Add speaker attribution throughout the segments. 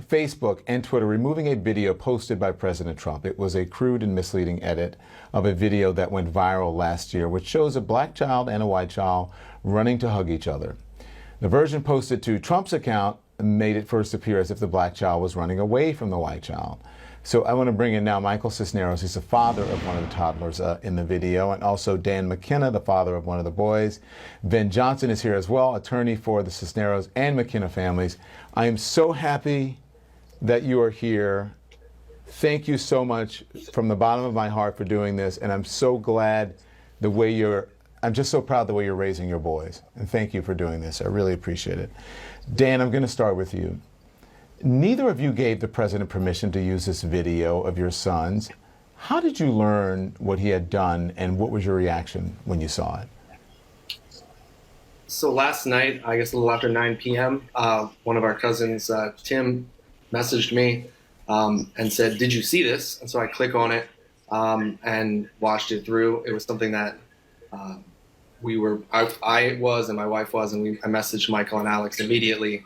Speaker 1: Facebook and Twitter removing a video posted by President Trump. It was a crude and misleading edit of a video that went viral last year, which shows a black child and a white child running to hug each other. The version posted to Trump's account made it first appear as if the black child was running away from the white child. So I want to bring in now Michael Cisneros. He's the father of one of the toddlers in the video, and also Dan McKenna, the father of one of the boys. Ben Johnson is here as well, attorney for the Cisneros and McKenna families. I am so happy that you are here. Thank you so much from the bottom of my heart for doing this, and I'm so glad I'm just so proud the way you're raising your boys. And thank you for doing this. I really appreciate it. Dan, I'm going to start with you. Neither of you gave the president permission to use this video of your sons. How did you learn what he had done, and what was your reaction when you saw it?
Speaker 2: So last night, I guess a little after 9 p.m., one of our cousins, Tim, messaged me and said, "Did you see this?" And so I click on it and watched it through. It was something that I was and my wife was, and I messaged Michael and Alex immediately,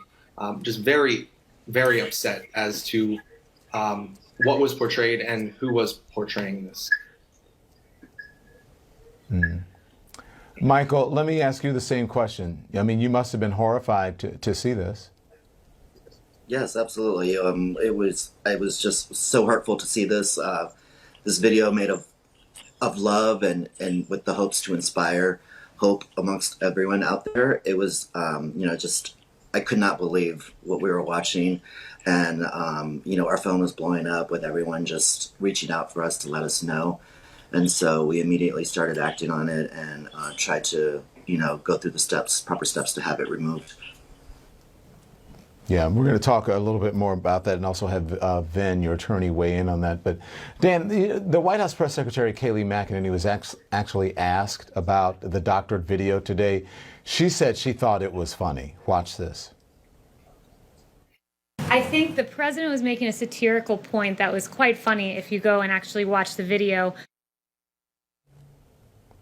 Speaker 2: just very, very upset as to what was portrayed and who was portraying this.
Speaker 1: Michael, let me ask you the same question. I mean, you must have been horrified to see this.
Speaker 3: Yes, absolutely. It was just so hurtful to see this this video made of love and with the hopes to inspire hope amongst everyone out there. It was just, I could not believe what we were watching, and our phone was blowing up with everyone just reaching out for us to let us know, and so we immediately started acting on it and tried to go through the proper steps to have it removed.
Speaker 1: Yeah, we're going to talk a little bit more about that and also have Vin, your attorney, weigh in on that. But Dan, the White House Press Secretary Kayleigh McEnany was actually asked about the doctored video today. She said she thought it was funny. Watch this.
Speaker 4: I think the president was making a satirical point that was quite funny if you go and actually watch the video.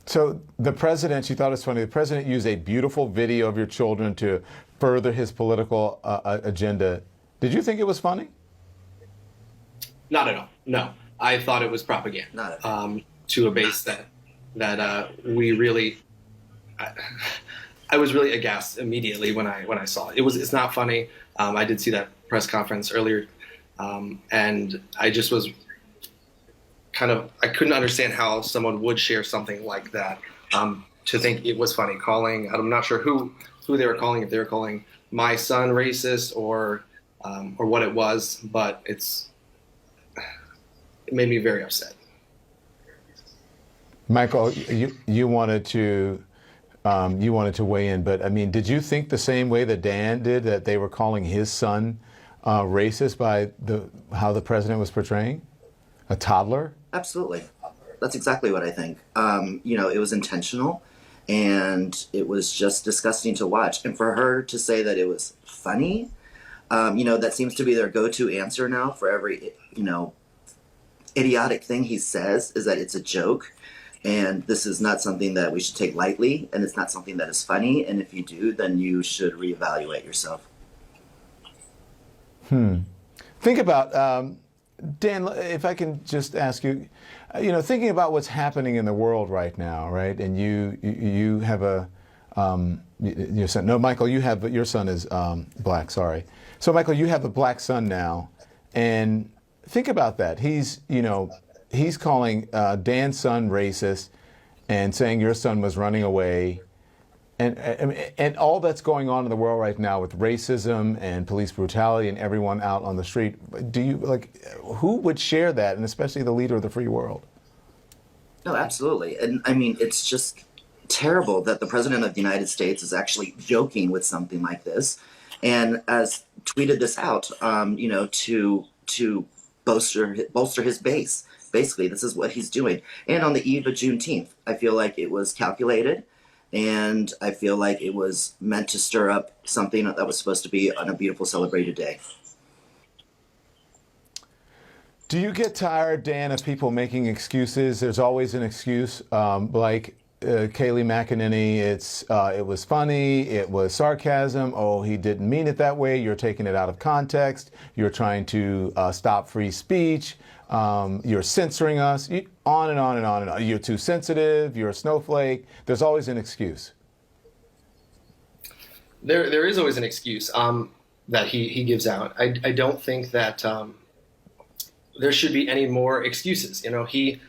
Speaker 1: So the president, she thought it was funny. The president used a beautiful video of your children to further his political agenda. Did you think it was funny?
Speaker 2: Not at all. No, I thought it was propaganda.
Speaker 3: Not at all.
Speaker 2: To a base that we really. I was really aghast immediately when I saw it. It's not funny. I did see that press conference earlier, and I just was I couldn't understand how someone would share something like that. To think it was funny, I'm not sure who they were calling, if they were calling my son racist or what it was, but it made me very upset.
Speaker 1: Michael, you wanted to weigh in, but I mean, did you think the same way that Dan did, that they were calling his son racist by how the president was portraying a toddler?
Speaker 3: Absolutely. That's exactly what I think. It was intentional, and it was just disgusting to watch. And for her to say that it was funny, that seems to be their go-to answer now for every, idiotic thing he says, is that it's a joke. And this is not something that we should take lightly, and it's not something that is funny. And if you do, then you should reevaluate yourself.
Speaker 1: Think about, Dan, if I can just ask you, thinking about what's happening in the world right now, right? And you have your son. No, Michael, your son is black. Sorry. So, Michael, you have a black son now, and think about that. He's calling Dan's son racist and saying your son was running away. And all that's going on in the world right now with racism and police brutality and everyone out on the street, who would share that, and especially the leader of the free world?
Speaker 3: No, absolutely. And I mean, it's just terrible that the president of the United States is actually joking with something like this, and has tweeted this out, to bolster his base. Basically, this is what he's doing. And on the eve of Juneteenth, I feel like it was calculated. And I feel like it was meant to stir up something that was supposed to be on a beautiful celebrated day.
Speaker 1: Do you get tired, Dan, of people making excuses? There's always an excuse. Kayleigh McEnany, it was funny, it was sarcasm. Oh, he didn't mean it that way. You're taking it out of context. You're trying to stop free speech. You're censoring us. On and on and on and on. You're too sensitive. You're a snowflake. There's always an excuse.
Speaker 2: There is always an excuse that he gives out. I don't think that there should be any more excuses. You know, he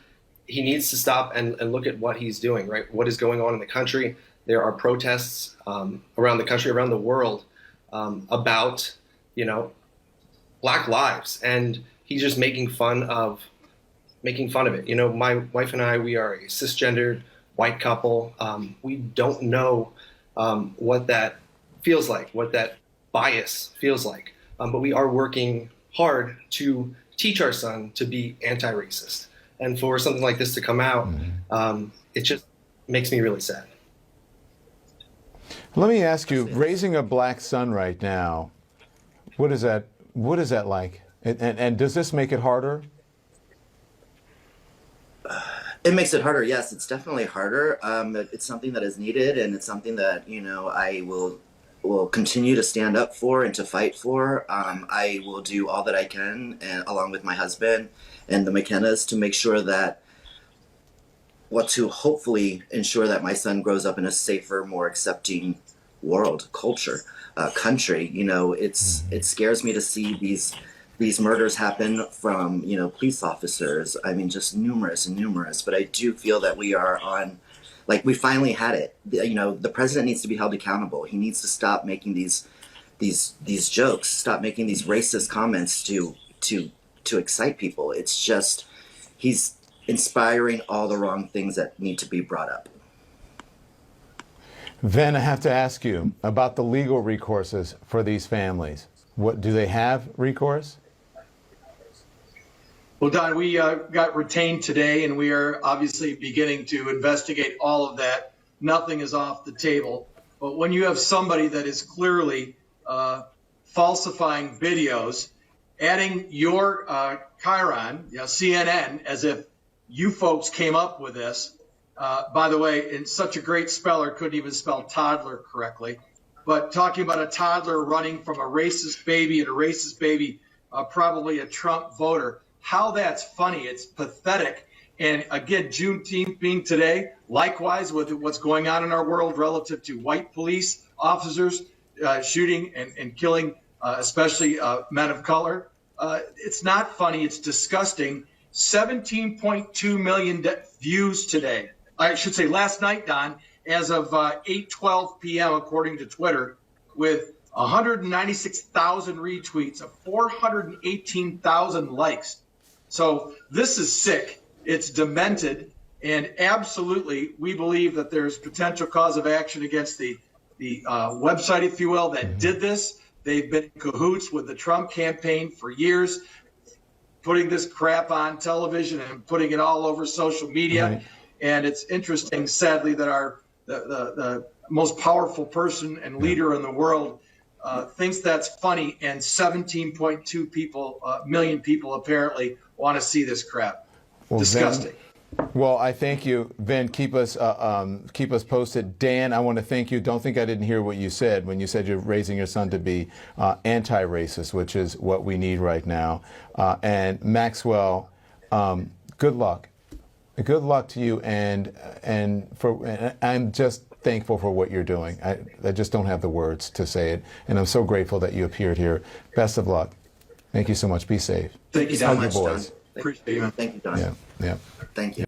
Speaker 2: needs to stop and look at what he's doing, right? What is going on in the country? There are protests around the country, around the world about, you know, Black lives, and he's just making fun of it. You know, my wife and I, we are a cisgendered white couple. We don't know what that feels like, what that bias feels like, but we are working hard to teach our son to be anti-racist. And for something like this to come out, it just makes me really sad.
Speaker 1: Let me ask you, raising a black son right now, what is that like? And does this make it harder?
Speaker 3: It makes it harder. Yes, it's definitely harder. It's something that is needed, and it's something that, you know, I will continue to stand up for and to fight for. I will do all that I can, and along with my husband and the McKennas, to make sure that, to hopefully ensure that my son grows up in a safer, more accepting world, culture, country. You know, it scares me to see these murders happen from, you know, police officers. I mean, just numerous and numerous. But I do feel that we are on, like, we finally had it. You know, the president needs to be held accountable. He needs to stop making these jokes, stop making these racist comments to excite people. It's just, he's inspiring all the wrong things that need to be brought up.
Speaker 1: Then I have to ask you about the legal recourses for these families. What do they have recourse?
Speaker 5: Well, Don, we got retained today, and we are obviously beginning to investigate all of that. Nothing is off the table. But when you have somebody that is clearly falsifying videos, adding your Chiron, you know, CNN, as if you folks came up with this. By the way, and such a great speller, couldn't even spell toddler correctly. But talking about a toddler running from a racist baby, and a racist baby, probably a Trump voter. How that's funny. It's pathetic. And again, Juneteenth being today, likewise with what's going on in our world relative to white police officers shooting and killing, especially men of color. It's not funny. It's disgusting. 17.2 million views today. I should say last night, Don, as of 8:12 p.m., according to Twitter, with 196,000 retweets of 418,000 likes. So this is sick. It's demented. And absolutely, we believe that there's potential cause of action against the website, if you will, that did this. They've been in cahoots with the Trump campaign for years, putting this crap on television and putting it all over social media. Right. And it's interesting, sadly, that the most powerful person and leader in the world thinks that's funny, and 17.2 million people apparently want to see this crap. Well, disgusting.
Speaker 1: Well, I thank you, Ben. Keep us posted. Dan, I want to thank you. Don't think I didn't hear what you said when you said you're raising your son to be anti-racist, which is what we need right now. And Maxwell, good luck. Good luck to you, and I'm just thankful for what you're doing. I just don't have the words to say it, and I'm so grateful that you appeared here. Best of luck. Thank you so much. Be safe.
Speaker 5: Thank you
Speaker 3: so much,
Speaker 1: boys.
Speaker 3: Don. Appreciate you. Thank you, Don.
Speaker 1: Yeah.
Speaker 3: Thank you.